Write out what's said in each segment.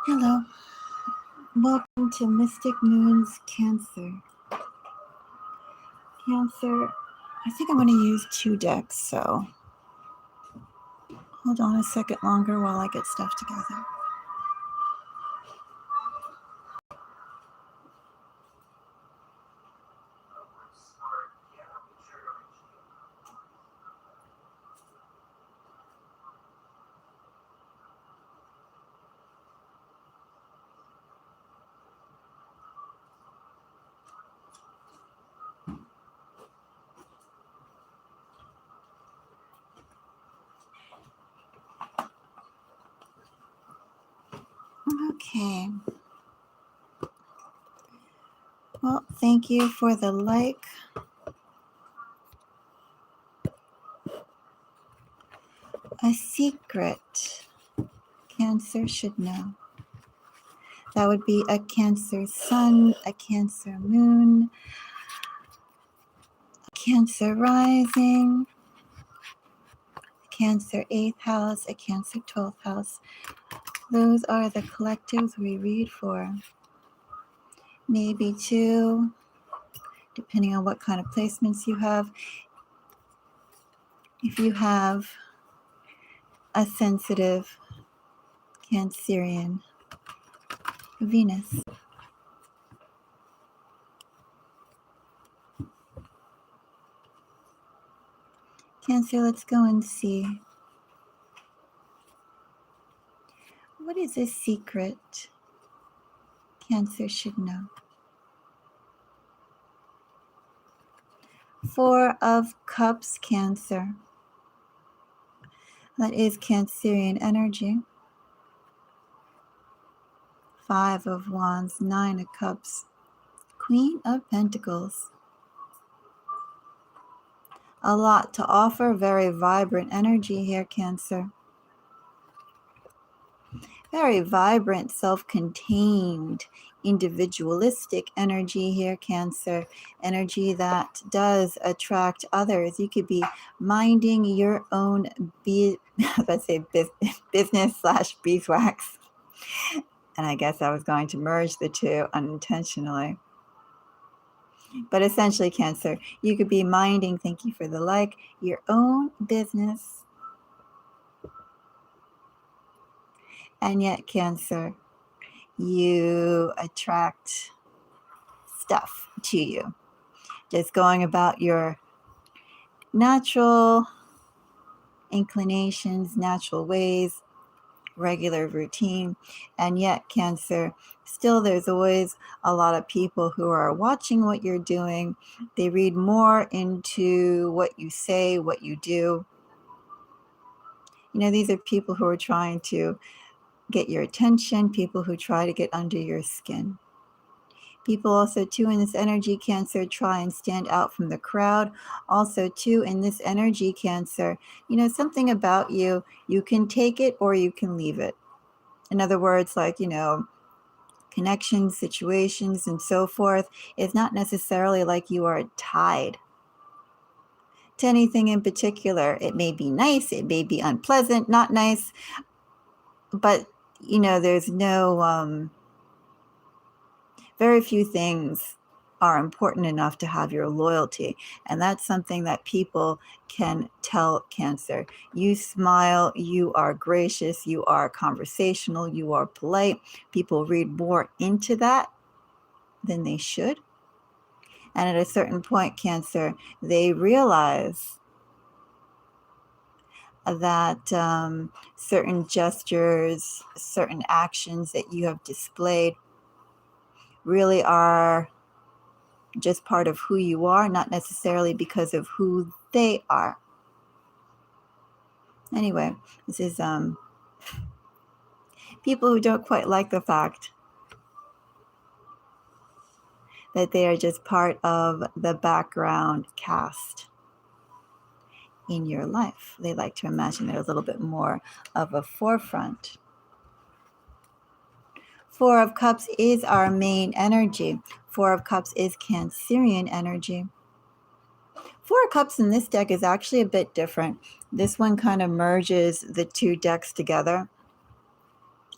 Hello, welcome to Mystic Moon's Cancer. Cancer, I think I'm going to use 2 decks, so hold on a second longer while I get stuff together. Okay. Well, thank you for the like. A secret Cancer should know. That would be a Cancer sun, a Cancer moon, a Cancer rising, a Cancer 8th house, a Cancer 12th house. Those are the collectives we read for. Maybe 2, depending on what kind of placements you have. If you have a sensitive Cancerian Venus. Cancer, let's go and see. What is a secret Cancer should know? 4 of Cups, Cancer. That is Cancerian energy. 5 of Wands, 9 of Cups. Queen of Pentacles. A lot to offer, very vibrant energy here, Cancer. Very vibrant, self-contained, individualistic energy here, Cancer. Energy that does attract others. You could be minding your own business/beeswax. And I guess I was going to merge the two unintentionally. But essentially, Cancer, you could be minding, thank you for the like, your own business. And yet, Cancer, you attract stuff to you. Just going about your natural inclinations, natural ways, regular routine. And yet, Cancer, still there's always a lot of people who are watching what you're doing. They read more into what you say, what you do. You know, these are people who are trying to get your attention, people who try to get under your skin. People also, too, in this energy, Cancer, try and stand out from the crowd. Also, too, in this energy, Cancer, you know, something about you, you can take it or you can leave it. In other words, like, you know, connections, situations, and so forth. It's not necessarily like you are tied to anything in particular. It may be nice, it may be unpleasant, not nice, but, you know, there's no... very few things are important enough to have your loyalty. And that's something that people can tell Cancer. You smile, you are gracious, you are conversational, you are polite. People read more into that than they should. And at a certain point, Cancer, they realize that certain gestures, certain actions that you have displayed really are just part of who you are, not necessarily because of who they are. Anyway, this is people who don't quite like the fact that they are just part of the background cast in your life. They like to imagine they're a little bit more of a forefront. 4 of Cups is our main energy. 4 of Cups is Cancerian energy. 4 of Cups in this deck is actually a bit different. This one kind of merges the 2 decks together.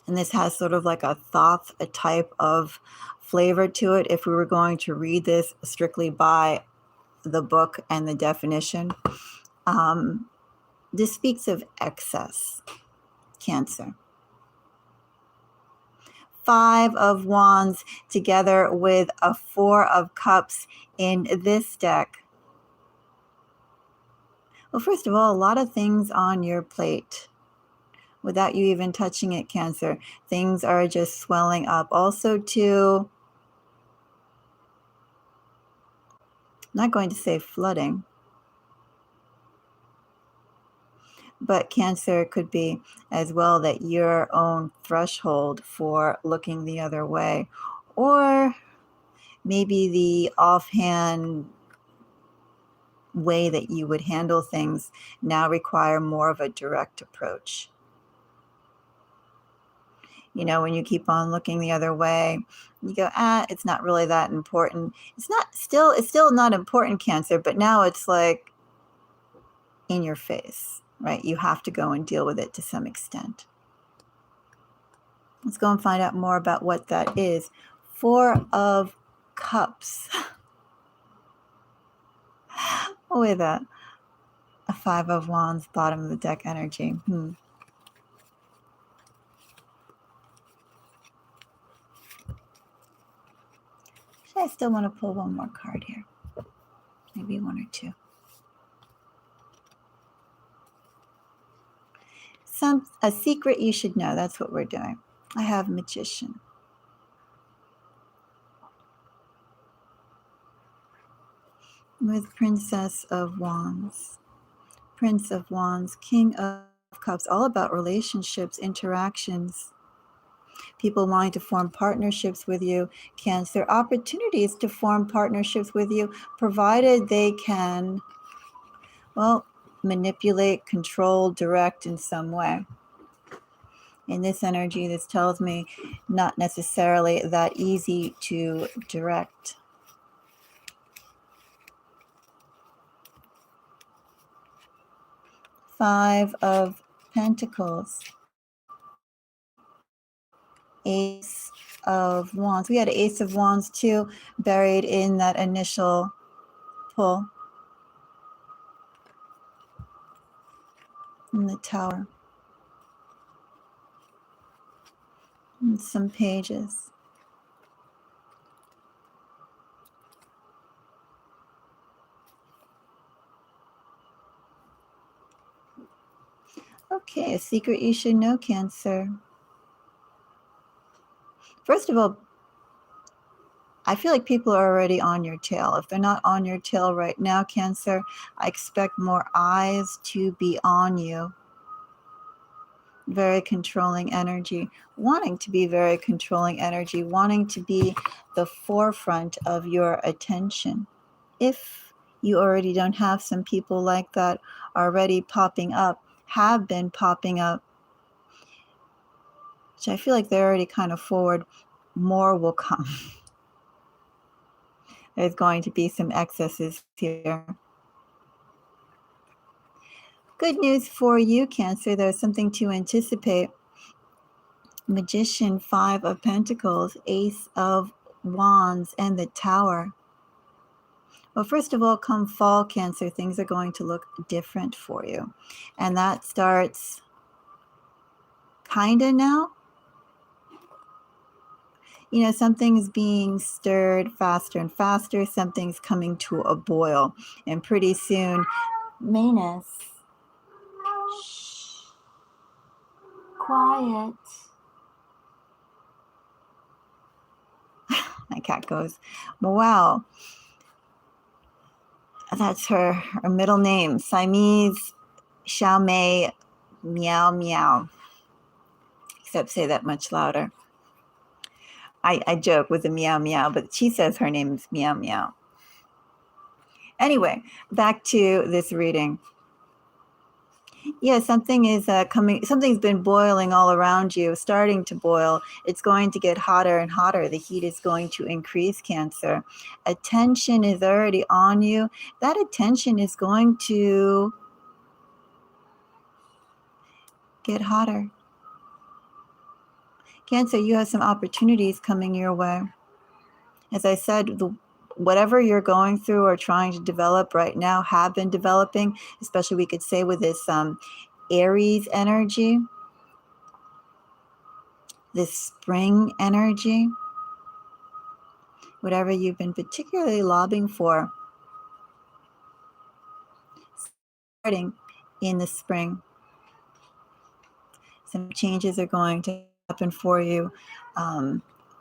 And this has sort of like a thoth, a type of flavor to it. If we were going to read this strictly by the book and the definition, this speaks of excess, Cancer. 5 of Wands together with a 4 of Cups in this deck. Well, first of all, a lot of things on your plate without you even touching it, Cancer. Things are just swelling up. Also, too, I'm not going to say flooding, but Cancer could be as well that your own threshold for looking the other way, or maybe the offhand way that you would handle things now require more of a direct approach. You know, when you keep on looking the other way, you go, it's not really that important. It's still not important, Cancer, but now it's like in your face, right? You have to go and deal with it to some extent. Let's go and find out more about what that is. 4 of Cups with a 5 of Wands, bottom of the deck energy. I still want to pull one more card here. Maybe 1 or 2. A secret you should know. That's what we're doing. I have Magician. With Princess of Wands. Prince of Wands. King of Cups. All about relationships, interactions. People wanting to form partnerships with you. Cancer. Opportunities to form partnerships with you, provided they can, well, manipulate, control, direct in some way. In this energy, this tells me not necessarily that easy to direct. Five of Pentacles. Ace of Wands. We had Ace of Wands too, buried in that initial pull. In the Tower. And some pages. Okay, a secret you should know, Cancer. First of all, I feel like people are already on your tail. If they're not on your tail right now, Cancer, I expect more eyes to be on you. Very controlling energy, wanting to be very controlling energy, wanting to be the forefront of your attention. If you already don't have some people like that already popping up, have been popping up, which I feel like they're already kind of forward, more will come. There's going to be some excesses here. Good news for you, Cancer. There's something to anticipate. Magician, 5 of Pentacles, Ace of Wands, and the Tower. Well, first of all, come fall, Cancer, things are going to look different for you. And that starts kind of now. You know, something's being stirred faster and faster. Something's coming to a boil. And pretty soon, Manus. Shh. Quiet. My cat goes, wow. That's her middle name. Siamese Xiaomei Meow Meow. Except say that much louder. I joke with the meow meow, but she says her name is Meow Meow. Anyway, back to this reading. Yeah, something is coming. Something's been boiling all around you, starting to boil. It's going to get hotter and hotter. The heat is going to increase, Cancer. Attention is already on you. That attention is going to get hotter. Cancer, you have some opportunities coming your way. As I said, whatever you're going through or trying to develop right now have been developing, especially we could say with this Aries energy, this spring energy, whatever you've been particularly lobbying for, starting in the spring. Some changes are going to happen for you.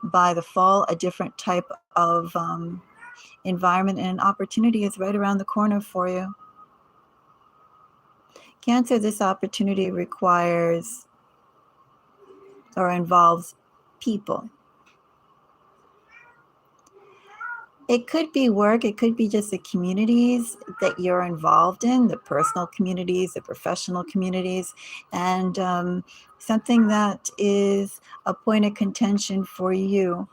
By the fall, a different type of environment and an opportunity is right around the corner for you. Cancer, this opportunity requires or involves people. It could be work, it could be just the communities that you're involved in, the personal communities, the professional communities, and something that is a point of contention for you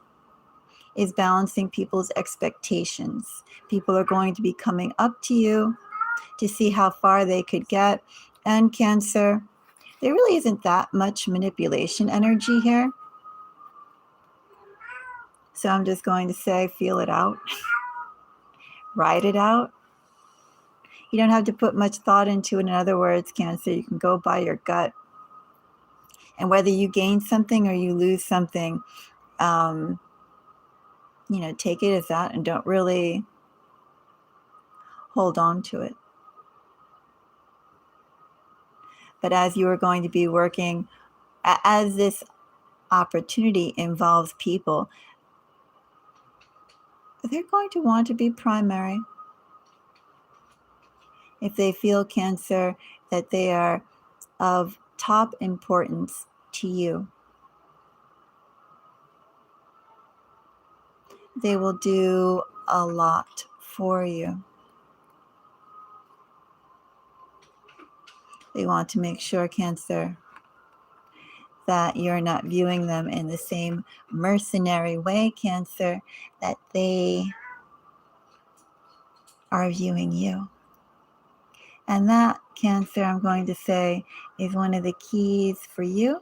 is balancing people's expectations. People are going to be coming up to you to see how far they could get. And Cancer, there really isn't that much manipulation energy here. So I'm just going to say, feel it out. Ride it out. You don't have to put much thought into it. In other words, Cancer, you can go by your gut. And whether you gain something or you lose something, take it as that and don't really hold on to it. But as you are going to be working, as this opportunity involves people, they're going to want to be primary. If they feel, Cancer, that they are of top importance to you, they will do a lot for you. They want to make sure, Cancer, that you're not viewing them in the same mercenary way, Cancer, that they are viewing you. And that, Cancer, I'm going to say, is one of the keys for you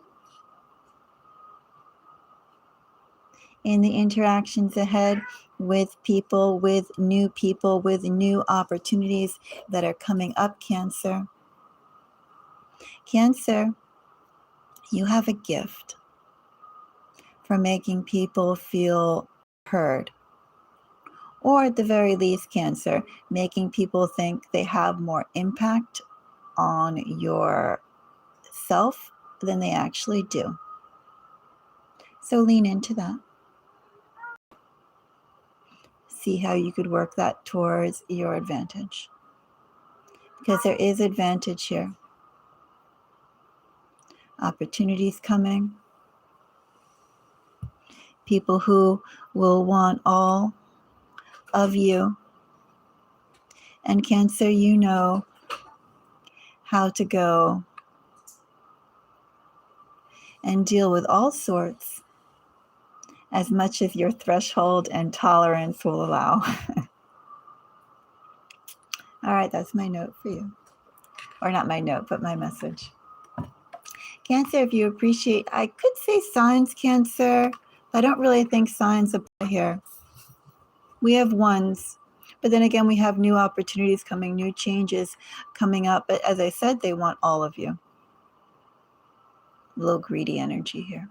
in the interactions ahead with people, with new opportunities that are coming up, Cancer. Cancer, you have a gift for making people feel heard. Or at the very least, Cancer, making people think they have more impact on your self than they actually do. So lean into that. See how you could work that towards your advantage. Because there is advantage here. Opportunities coming. People who will want all of you. And Cancer, you know how to go and deal with all sorts as much as your threshold and tolerance will allow. All right, that's my note for you. Or not my note, but my message. Cancer, if you appreciate, I could say signs, Cancer, but I don't really think signs apply here. We have ones, but then again, we have new opportunities coming, new changes coming up. But as I said, they want all of you. A little greedy energy here.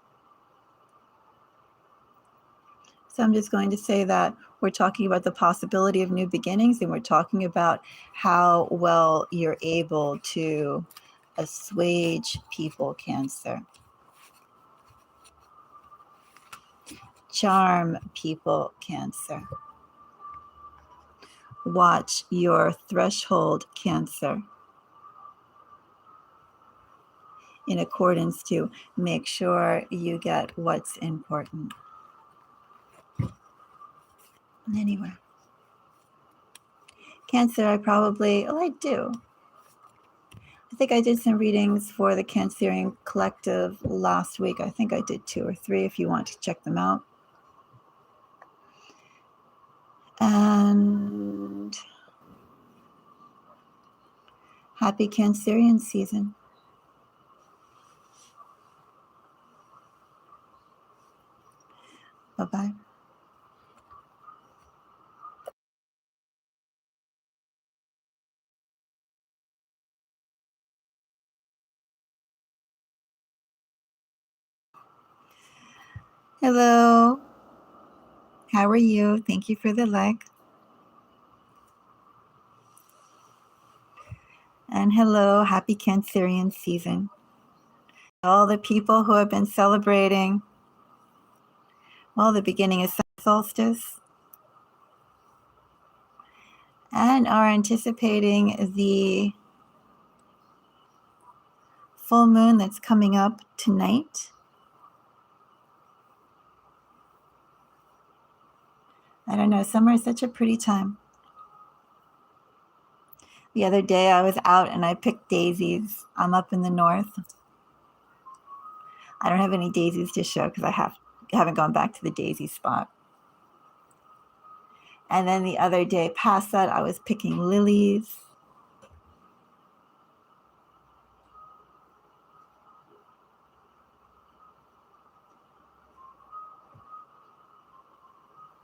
So I'm just going to say that we're talking about the possibility of new beginnings, and we're talking about how well you're able to assuage people, Cancer. Charm people, Cancer. Watch your threshold, Cancer, in accordance to make sure you get what's important. Anyway, Cancer, I do. I think I did some readings for the Cancerian Collective last week. I think I did 2 or 3 if you want to check them out. And happy Cancerian season. Bye-bye. Hello. How are you? Thank you for the like. And hello, happy Cancerian season. All the people who have been celebrating, well, the beginning of summer solstice and are anticipating the full moon that's coming up tonight. I don't know, summer is such a pretty time. The other day I was out and I picked daisies. I'm up in the north. I don't have any daisies to show because I haven't gone back to the daisy spot. And then the other day past that, I was picking lilies.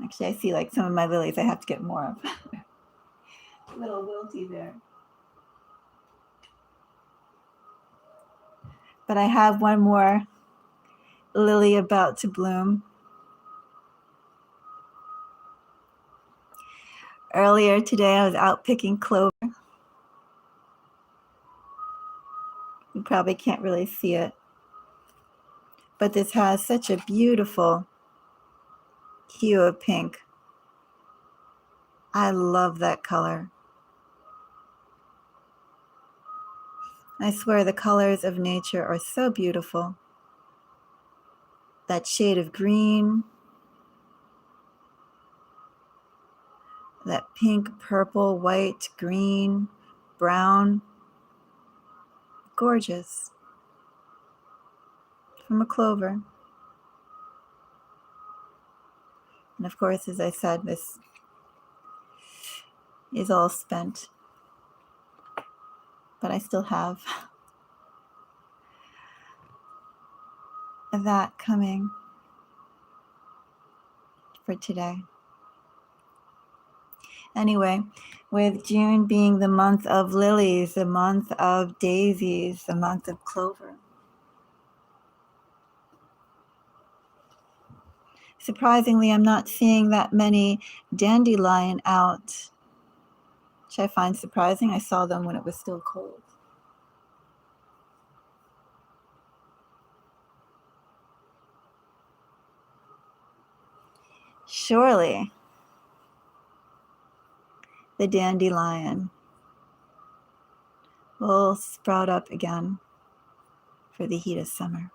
Actually, I see like some of my lilies I have to get more of. A little wilty there. But I have one more lily about to bloom. Earlier today, I was out picking clover. You probably can't really see it. But this has such a beautiful hue of pink. I love that color. I swear the colors of nature are so beautiful. That shade of green, that pink, purple, white, green, brown. Gorgeous. From a clover. And of course, as I said, this is all spent. But I still have that coming for today. Anyway, with June being the month of lilies, the month of daisies, the month of clover. Surprisingly, I'm not seeing that many dandelion out, which I find surprising. I saw them when it was still cold. Surely the dandelion will sprout up again for the heat of summer.